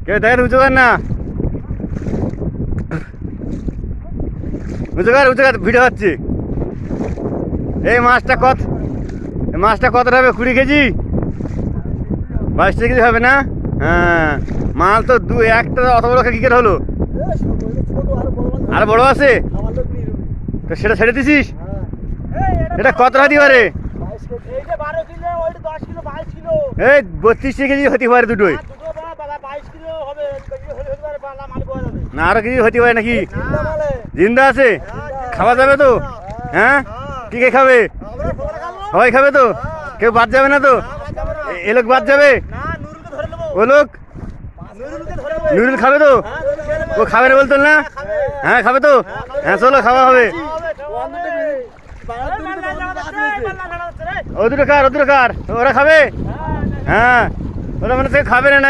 কেউ দেখেন উঁচু কর না, উঁচু কর ভিডিও হচ্ছে। এই মাছটা কতটা হবে? 20 কেজি, 22 কেজি হবে না? হ্যাঁ, মাল তো একটা অত বড় কি করে হলো? আর বড় আছে তো সেটা ছেড়ে দিছিস? এটা কত হতে পারে? এই 32 কেজি হতে পারে দুটোই না, আরো কিছু হতে পারে নাকি? জিন্দা আছে, খাওয়া যাবে তো? হ্যাঁ, কি কে খাবে? সবাই খাবে তো? কেউ বাদ যাবে না তো? এ লোক বাদ যাবে? ও লোক নুরুল খাবে তো? ও খাবে না বলতো না? হ্যাঁ খাবে তো? হ্যাঁ চলো, খাওয়া হবে। ও দুটো কার ওরা খাবে? হ্যাঁ, ওরা মানে খাবে না নাকি?